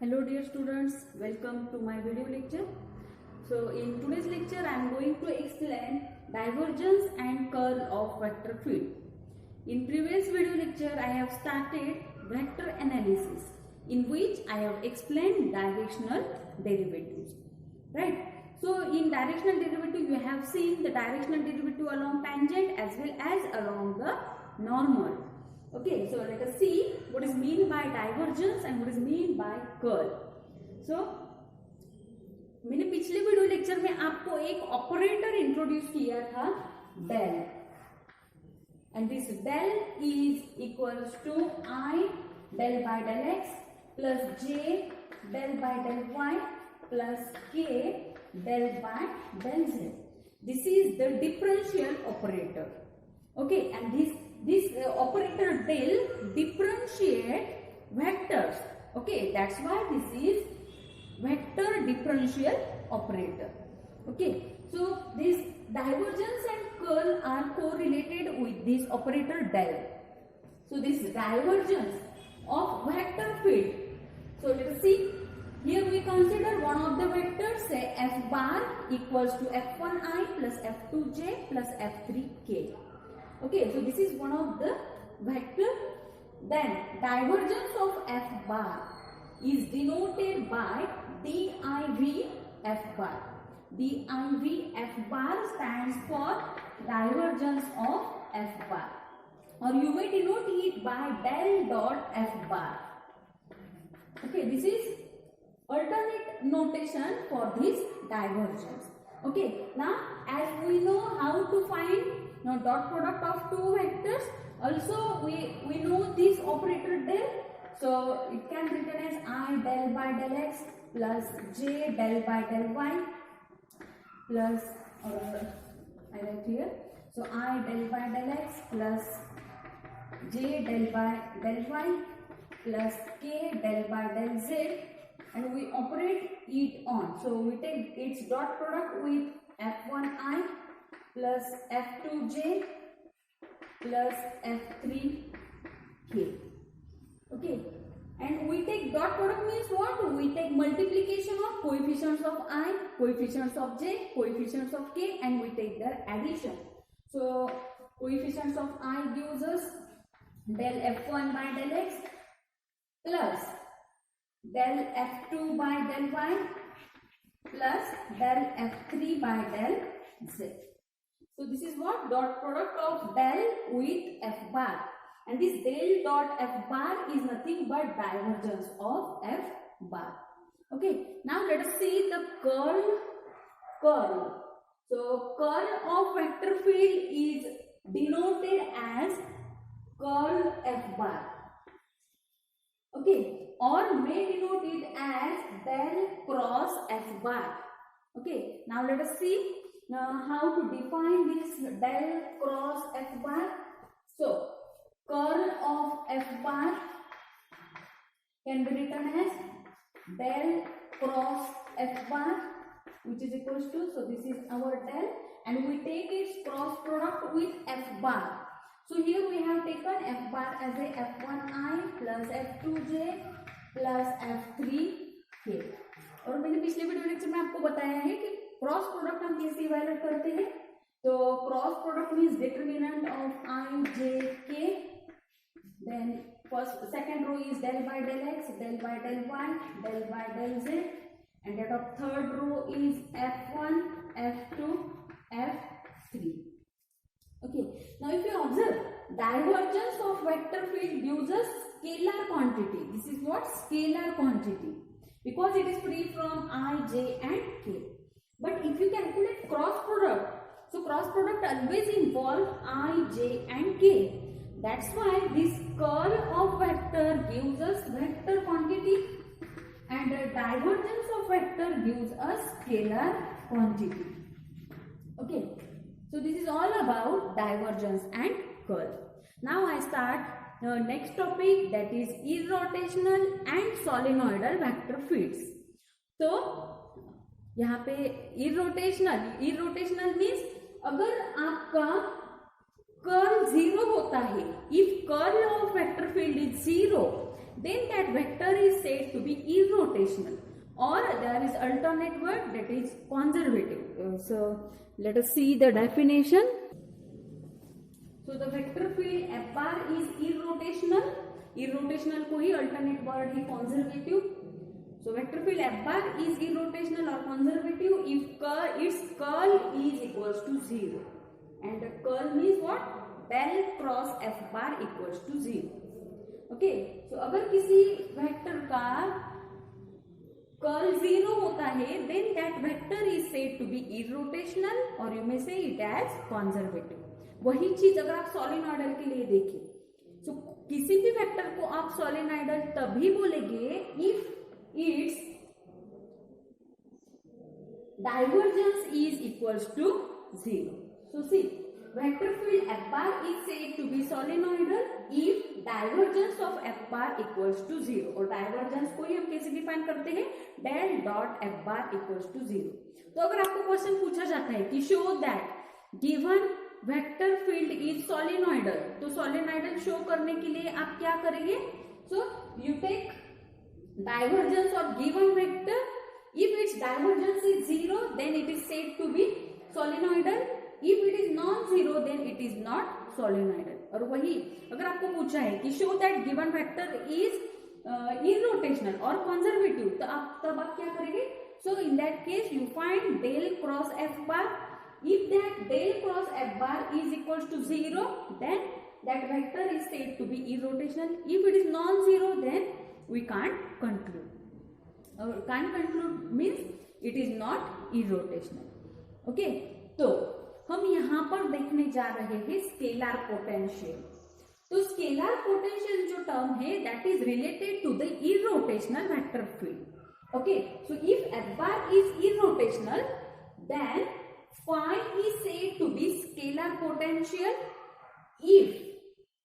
Hello dear students, welcome to my video lecture. So in today's lecture I am going to explain divergence and curl of vector field. In previous video lecture I have started vector analysis in which I have explained directional derivatives. Right? So in directional derivative you have seen the directional derivative along tangent as well as along the normal. Okay, so let us see what is mean by divergence and what is mean by curl. So मैंने पिछले video lecture में आपको एक operator introduce किया था del, and this del is equals to I del by del x plus j del by del y plus k del by del z. This is the differential operator. Okay, and this operator del differentiate vectors. Okay, that's why this is vector differential operator. Okay, so this divergence and curl are correlated with this operator del. So this divergence of vector field. So let us see. Here we consider one of the vectors, say f bar equals to f1i plus f2j plus f3k. Okay, so this is one of the vector. Then divergence of f bar is denoted by div f bar. Div f bar stands for divergence of f bar, or you may denote it by del dot f bar. Okay, this is alternate notation for this divergence. Okay, now as we know how to find dot product of two vectors, also we know this operator del, so it can be written as I del by del x plus j del by del y plus I write here, so I del by del x plus j del by del y plus k del by del z, and we operate it on. So we take its dot product with f1i plus f2j plus f3k. Okay, and we take dot product means what? We take multiplication of coefficients of I, coefficients of j, coefficients of k, and we take their addition. So coefficients of I gives us del f1 by del x plus del f2 by del y plus del f3 by del z. So this is what? Dot product of del with f bar, and this del dot f bar is nothing but divergence of f bar. Okay, now let us see the curl. So curl of vector field is denoted as curl f bar. Okay, or may denote it as del cross f bar. Okay, now let us see how to define this del cross f bar. So curl of f bar can be written as del cross f bar, which is equals to, so this is our del, and we take its cross product with f bar. So here we have taken f bar as a f1i plus f2j plus f3k. और मैंने पिछले video lecture में आपको बताया है कि cross product हम कैसे इवैल्यूएट करते हैं. तो cross product means determinant of i j k, then first second row is del by del x, del by del y, del by del z, and that of third row is f1, f2, f3. Okay, now if you observe, divergence of vector field gives us scalar quantity. This is what? Scalar quantity, because it is free from I, j and k. But if you calculate cross product, so cross product always involve I, j and k. That's why this curl of vector gives us vector quantity, and the divergence of vector gives us scalar quantity. Okay, so this is all about divergence and curl. Now I start the next topic, that is irrotational and solenoidal vector fields. So यहाँ पे irrotational means अगर आपका curl 0 होता है, if curl of vector field is 0, then that vector is said to be irrotational, or there is alternate word that is conservative. So let us see the definition. So the vector field F bar is irrotational. Irrotational को ही alternate word है conservative. So vector field F bar is irrotational or conservative if its curl is equals to 0. And the curl means what? Del cross F bar equals to 0. Okay. So अगर किसी vector का curl 0 होता है, then that vector is said to be irrotational or you may say it as conservative. वही चीज अगर आप solenoidal के लिए देखें, तो किसी भी वेक्टर को आप सोलेनॉइडल तभी बोलेंगे if its divergence is equals to 0. So see, vector field F bar is said to be solenoidal if divergence of F bar equals to 0. और divergence को ही हम कैसे डिफाइन करते हैं? Del dot F bar equals to 0. तो अगर आपको question पूछा जाता है कि show that given vector field is solenoidal, तो solenoidal शो करने के लिए आप क्या करेंगे? So you take divergence of given vector. If its divergence is 0, then it is said to be solenoidal. If it is non-zero, then it is not solenoidal. और वही अगर आपको पूछा है कि show that given vector is irrotational or conservative, तो तब आप क्या करेंगे? So in that case you find del cross F bar. If that del cross F bar is equals to 0, then that vector is said to be irrotational. If it is non-zero, then we can't conclude. Can't conclude means it is not irrotational. Okay, तो हम यहाँ पर देखने जा रहे हैं scalar potential. तो scalar potential जो टर्म है that is related to the irrotational vector field. Okay, so if F bar is irrotational, then phi is said to be scalar potential if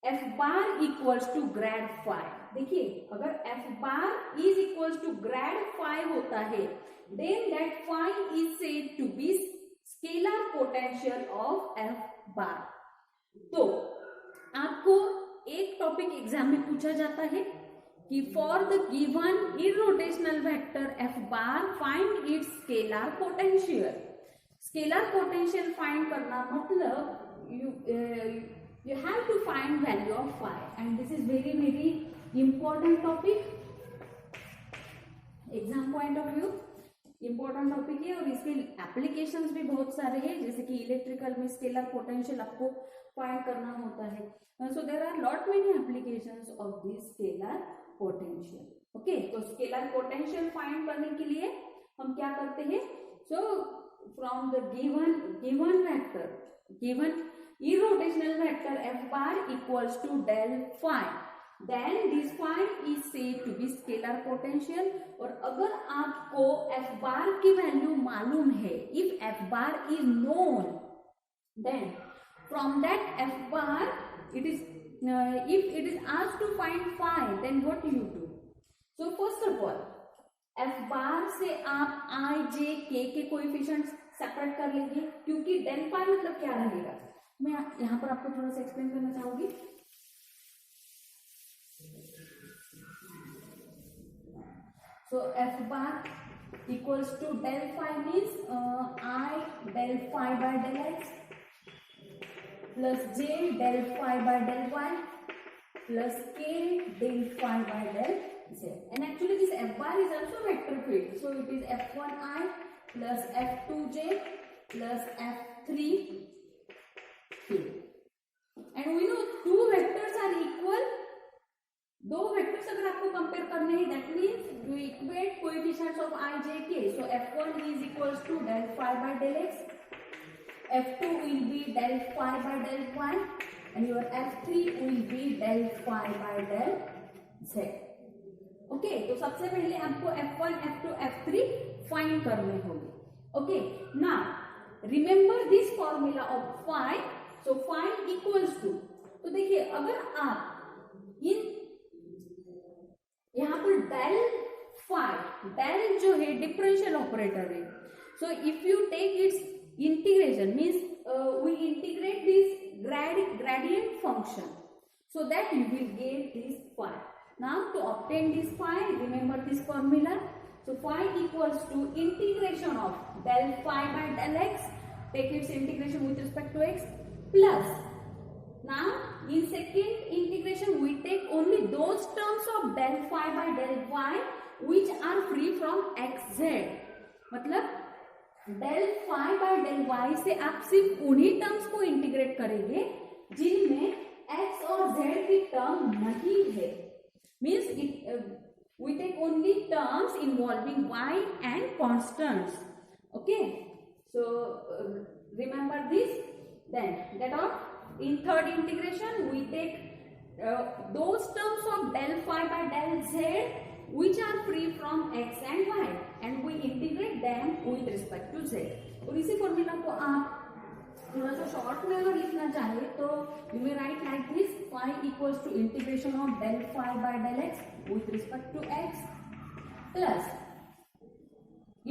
F bar equals to grad phi. देखिए, अगर F bar is equals to grad phi होता है, then that phi is said to be scalar potential of F बार. तो आपको एक topic exam में पूछा जाता है कि for the given irrotational vector F bar find its scalar potential. Scalar potential find करना मतलब you have to find value of phi, and this is very very important topic exam point of view. Important topic है और इसके applications भी बहुत सारे हैं, जैसे कि इलेक्ट्रिकल में स्केलर पोटेंशियल आपको फाइंड करना होता है. So there are lot many applications of this scalar potential. Okay, तो स्केलर पोटेंशियल फाइंड करने के लिए हम क्या करते हैं? So from the given vector, given irrotational vector F bar equals to del phi, then this phi is said to be scalar potential. और अगर आपको F bar की वैल्यू मालूम है, if F bar is known, then from that F bar it is if it is asked to find phi, then what do you do? So first of all F bar से आप I, J, K के coefficients separate कर लेंगे, क्योंकि del phi मतलब क्या रहेगा मैं यहाँ पर आपको थोड़ा सा एक्सप्लेन करना चाहूंगी. So F bar equals to del phi means I del phi by del x plus J del phi by del y plus K del phi by del z. And actually this F bar is also vector field. So it is F1I plus F2J plus F3K. And we know two vectors are equal. दो vectors अगर आपको compare करने हैं, that means you equate coefficients of I, J, K. So F1 is equals to del phi by del x, F2 will be del phi by del y, and your F3 will be del phi by del z. Okay, तो सबसे पहले आपको F1, F2, F3 find करने होंगे. Okay, now remember this formula of phi. So phi equals to, तो देखिए अगर आप इन यहाँ पर डेल फाई, डेल जो है डिफरेंशियल ऑपरेटर है. So if you take its integration means we integrate this gradient function so that you will get this phi. Now to obtain obtain this phi, remember this formula. So phi equals to integration of del phi by del x, take its integration with respect to x, plus now in second integration we take only those terms of del phi by del y which are free from xz. मतलब del phi by del y से आप सिर्फ उन्हीं terms को integrate करेंगे जिनमें x और z की टर्म नहीं है. Means we take only terms involving y and constants. Okay, so remember this. Then that on in third integration we take those terms of del phi by del z which are free from x and y and we integrate them with respect to z. और इसी formula को आप थोड़ा सा short में अगर लिखना चाहे तो you may right like this, phi equals to integration of del phi by del x with respect to x plus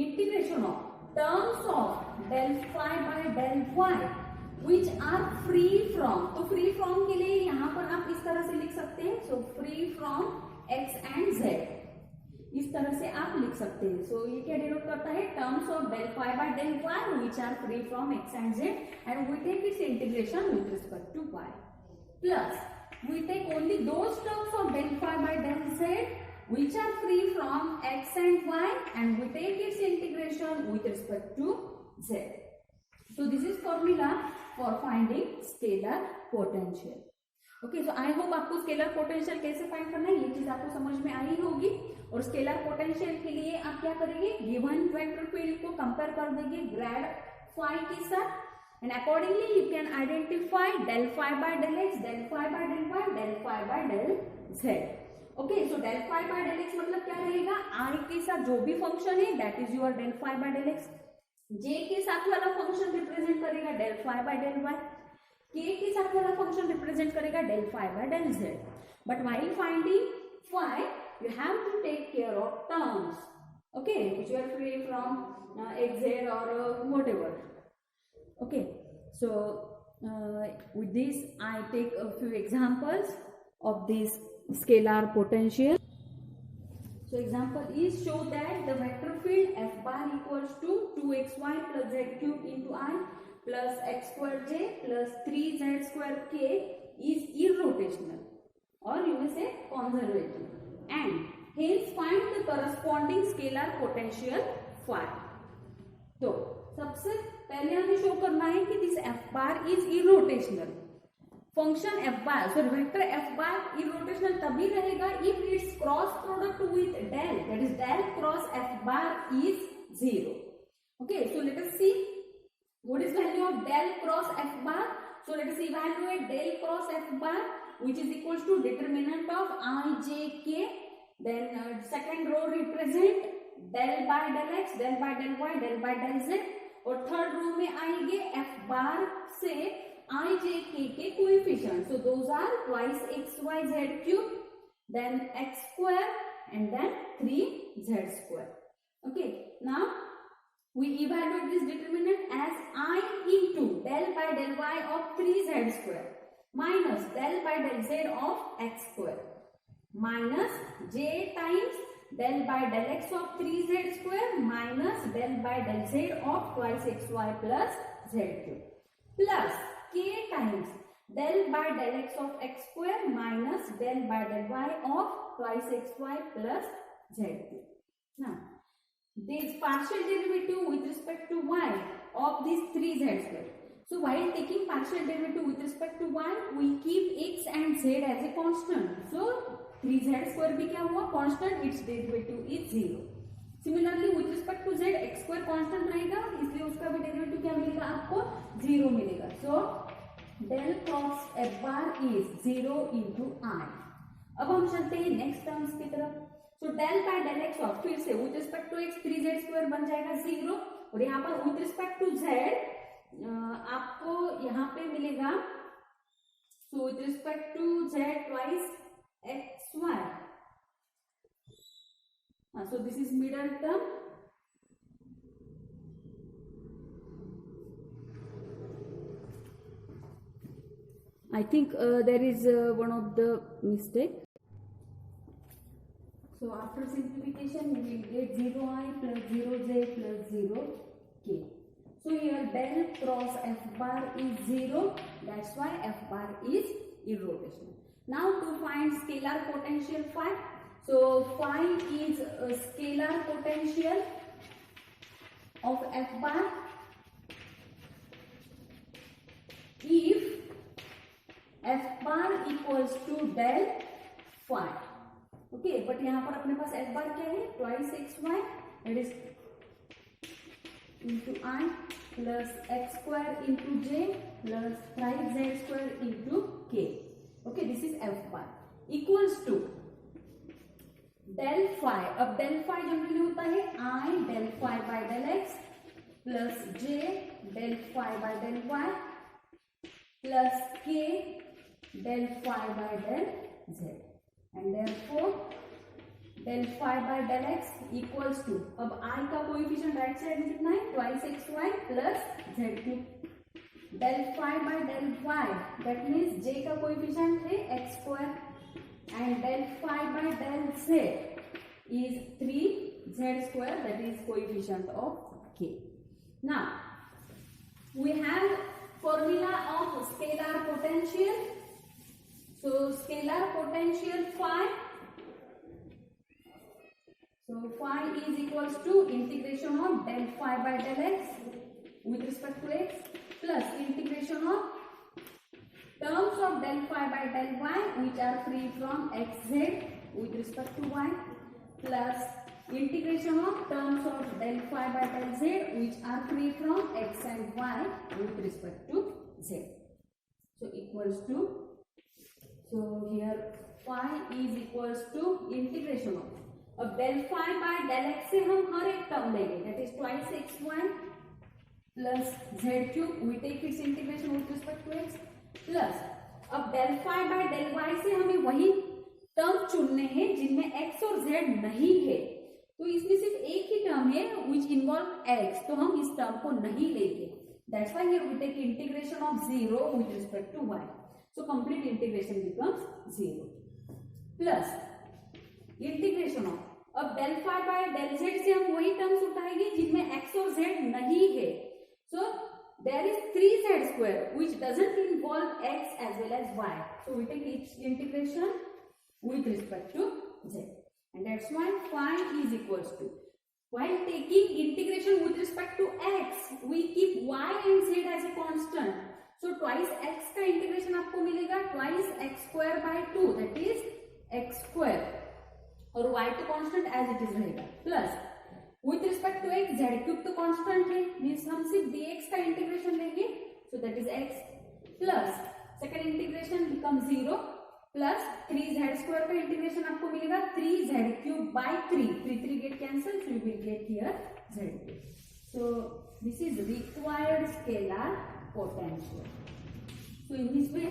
integration of terms of del phi by del y which are free from. तो free from के लिए यहाँ पर आप इस तरह से लिख सकते हैं. So free from x and z, इस तरह से आप लिख सकते हैं. सो ये क्या डिनोट करता है? Terms of del phi by del y which are free from x and z and we take its integration with respect to y plus we take only those terms of del phi by del z which are free from x and y and we take its integration with respect to z. So this is formula for finding scalar potential. Okay, so I hope आपको scalar potential कैसे find करना है ये चीज आपको समझ में आई होगी. और स्केलर पोटेंशियल के लिए आप क्या करेंगे? गिवन वेक्टर फील्ड को कंपेयर कर देंगे ग्रेड फाई के साथ and accordingly you can identify del phi by del x, del phi by del y, del phi by del z. Okay, so del phi by del x मतलब क्या रहेगा? I के साथ जो भी फंक्शन है that is your del phi by del x. j के साथ वाला फंक्शन रिप्रेजेंट करेगा del phi by del y. k के साथ वाला फंक्शन रिप्रेजेंट करेगा del phi by del z. But while finding phi you have to take care of terms, okay, which are free from xz or whatever. Okay, so with this I take a few examples of this scalar potential. So example is show that the vector field f bar equals to 2xy plus z cube into I plus x square j plus 3z square k is irrotational or you may say conservative and hence find the corresponding scalar potential phi. तो सबसे पहले हमें show करना है कि this f bar is irrotational. Function f bar, so vector f bar irrotational तभी रहेगा if its cross product with del, that is del cross f bar is 0. Okay, so let us see what is value of del cross f bar. So let us evaluate del cross f bar which is equals to determinant of I j k. Then second row represent del by del x, del by del y, del by del z. और third row में आएंगे f bar से I j k के coefficient. So those are twice x y z cube, then x square and then 3z square. Okay, now we evaluate this determinant as I into del by del y of 3z square minus del by del z of x square minus j times del by del x of 3z square minus del by del z of twice xy plus z cube plus k times del by del x of x square minus del by del y of twice xy plus z cube. Now this partial derivative with respect to y of this 3z square. So while taking partial derivative with respect to y, we keep x and z as a constant. So 3z square भी क्या हुआ? Constant. Its derivative is 0. Similarly with respect to z, x square constant रहेगा, इसलिए उसका भी derivative क्या मिलेगा आपको? 0 मिलेगा. So del cross f bar is 0 into I. अब हम चलते हैं नेक्स्ट टर्म्स की तरफ. तो del by del x of फिर से with respect to x 3z square बन जाएगा 0 और यहाँ पर विथ रिस्पेक्ट टू z आपको यहाँ पे मिलेगा. So with respect to z twice x y. So this is middle term. I think there is one of the mistake. So after simplification, we will get 0i plus 0j plus 0k. So here del cross f bar is 0. That's why f bar is irrotational. Now to find scalar potential phi. So phi is a scalar potential of f bar if f bar equals to del phi. Okay but यहाँ पर अपने पास f bar क्या है twice x y that is into i plus x square into j plus thrice z square into k. Okay this is f bar equals to del phi. अब del phi generally होता है i del phi by del x plus j del phi by del y plus k del phi by del z. And therefore del phi by del x equals to, अब I का coefficient right side में कितना है twice x y plus z cube. del phi by del y that means j का coefficient है x square and del phi by del z is 3z square that is coefficient of k. Now we have formula of scalar potential. So scalar potential phi. So phi is equals to integration of del phi by del x with respect to x plus integration of terms of del phi by del y which are free from xz with respect to y plus integration of terms of del phi by del z which are free from x and y with respect to z. So equals to, so here phi is equals to integration of, अब del phi by del x से हम हर एक term लेंगे that is twice x1 plus z cube we take its integration with respect to x plus अब del phi by del y से हमें वही term चुनने हैं जिनमें x और z नहीं है. तो इसमें सिर्फ एक ही टर्म है which involve x, तो हम इस टर्म को नहीं लेंगे. That's why here we take integration of 0 with respect to y. So complete integration becomes 0 plus integration of, अब del phi by del z से हम वही टर्म्स उठाएंगे जिनमें x और z नहीं है. So there is 3z square which doesn't involve x as well as y. So we take each integration with respect to z and that's why phi is equals to, while taking integration with respect to x we keep y and z as a constant. So twice x का integration आपको मिलेगा twice x square by 2 that is x square और y तो constant as it is रहेगा plus with respect to x z cube तो constant है means हम सिर्फ dx का इंटीग्रेशन लेंगे so that is x plus second integration become 0 plus 3z square का इंटीग्रेशन आपको मिलेगा 3z cube by 3 3 get cancel so you will get here z cube. So this is required scalar potential. So in this way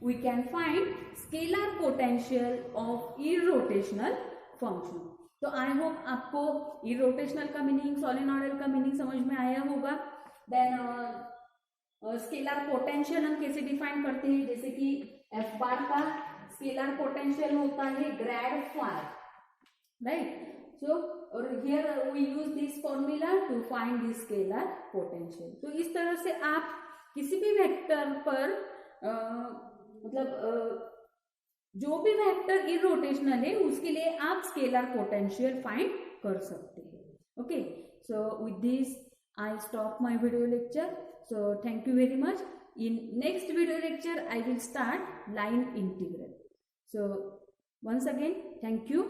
we can find scalar potential of irrotational function. तो I hope आपको irrotational का meaning solenoidal का meaning समझ में आया होगा. Then scalar potential हम कैसे डिफाइन करते हैं, जैसे कि f बार का स्केलर पोटेंशियल होता है ग्रेड फाई, राइट. So और here we use this formula to find the scalar potential. तो इस तरह से आप किसी भी वेक्टर पर मतलब जो भी वेक्टर इररोटेशनल है उसके लिए आप स्केलर पोटेंशियल फाइंड कर सकते हैं. Okay so with this I stop my video lecture. So thank you very much. In next video lecture I will start line integral. So once again thank you.